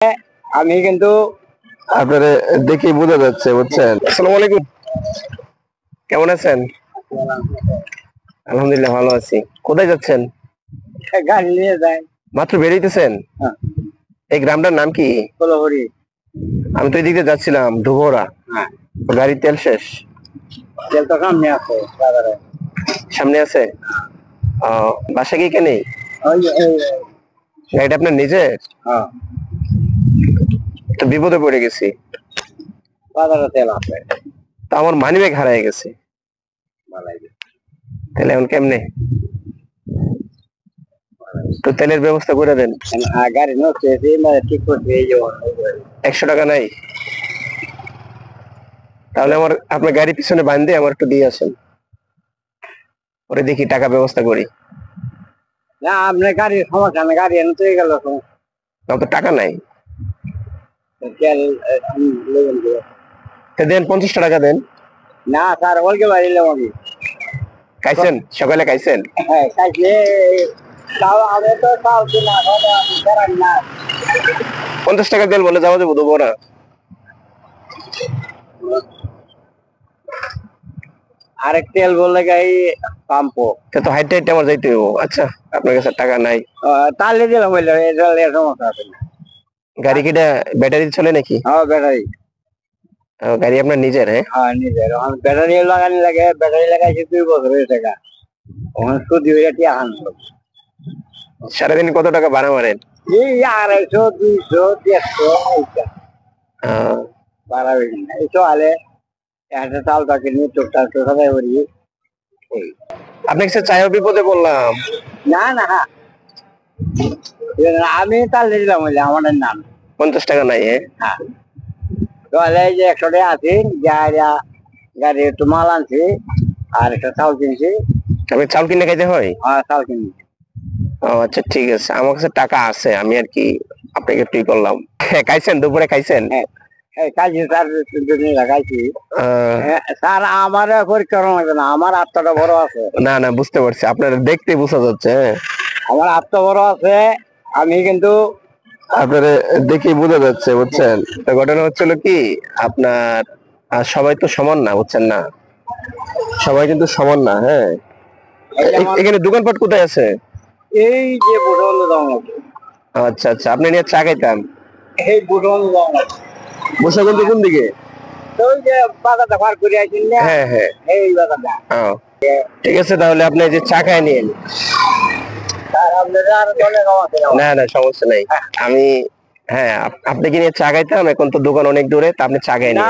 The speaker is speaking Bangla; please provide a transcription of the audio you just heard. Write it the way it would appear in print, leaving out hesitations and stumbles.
আমি কিন্তু আপনারা দেখে বোঝা যাচ্ছে, বুঝছেন। আসসালামু আলাইকুম, কেমন আছেন? আলহামদুলিল্লাহ ভালো আছি। কোথায় যাচ্ছেন? গাড়ি নিয়ে যাই। মাত্র বেরিয়েছেন? হ্যাঁ। এই গ্রামটার নাম কি? কোলাহরি। আমি তো এদিকে যাচ্ছিলাম ডুবরা। হ্যাঁ। গাড়ির তেল শেষ। তেল তো সামনে আছে বাজারে। সামনে আছে? বাসা কি এখানে? গাড়িটা আপনার নিজের? হ্যাঁ। তো বিপদে পড়ে গেছি। বাজারে তেল আছে। তো আমার মানি ব্যাগ হারিয়ে গেছে। তাহলে এখন কেমনে? তো তেলের ব্যবস্থা করে দেন। গাড়ি নষ্ট হয়েছে, ঠিক করছে। 100 টাকা নাই? তাহলে আপনার গাড়ি পিছনে বাঁধে আমার একটু দিয়ে আসেন, পরে দেখি টাকা ব্যবস্থা করি। না, আপনার গাড়ির সমস্যা না, গাড়ি এনে চলে গেল। তো টাকা নাই। তেল দেন 50 টাকা দেন। না স্যার, বলকে বাড়িলাম আমি। খাইছেন? সকালে খাইছেন? হ্যাঁ খাইছে। আমি তো চাল কিনা না। 50 টাকা দেন বলে যাওয়া যাবো দেবো না। আরেক তেল বললে গাই পাম্পো তো হাইট হাইট আমার যাইতে হইব। আচ্ছা, আপনার কাছে টাকা নাই? তাহলে দিলাম, বললো সমস্যা আছে না। গাড়ি কিটা ব্যাটারি চলে নাকি? হ্যাঁ ব্যাটারি। গাড়ি আপনার নিজের? হ্যাঁ নিজের। ব্যাটারি লাগানি লাগে, ব্যাটারি লাগাইছে 2 বছর হয়ে টাকা। ওখানে সুদি হয়ে টিয়া সারাদিন কত টাকা ভাড়া মারেন? এই 250, 200, 150 ভাড়া বেশি না। এই চলে একটা চাল তাকে নিয়ে টুকটাক সবাই করি। আপনি কিছু চাইও বিপদে বললাম। না না, আমি তাহলে দিলাম, বললে আমাদের নাম 50 টাকা নাই? হ্যাঁ। তাহলে এই যে 100 টাকা আছে, গাড়ি একটু মাল আনছি আর একটা চাল কিনছি। আপনি চাল কিনে খাইতে হয়? হ্যাঁ চাল কিনছি। আচ্ছা ঠিক আছে, আমার কাছে টাকা আছে, আমি আর কি আপনাকে একটু করলাম। খাইছেন? দুপুরে খাইছেন? কাজী স্যার লাগাইছি। স্যার আমার পরীক্ষা লাগবে না, আমার আত্মাটা বড় আছে। না না, বুঝতে পারছি, আপনার দেখতে বোঝা যাচ্ছে। আমার আত্মা বড় আছে। আমি কিন্তু আপনারা দেখে বোঝা যাচ্ছে, বুঝছেন। তো ঘটনা হচ্ছিল কি, আপনার সবাই তো সমান না, বুঝছেন না, সবাই কিন্তু সমান না। হ্যাঁ, এখানে দোকানপাট কোথায় আছে? এই যে বুটন দাম। আচ্ছা আচ্ছা, আপনি নিয়ে চা খাইতাম। এই বুটন দাম বসা কিন্তু কোন দিকে? ওই যে বাজারটা পার করে আইছেন না? হ্যাঁ হ্যাঁ, এই বাজারটা। ঠিক আছে, তাহলে আপনি যে চা খাই নিন। না না, সমস্যা নাই। আমি, হ্যাঁ, আপনি কি নিয়ে চা খাইতাম, এখন তো দোকান অনেক দূরে, তা আপনি চা খাই নিন।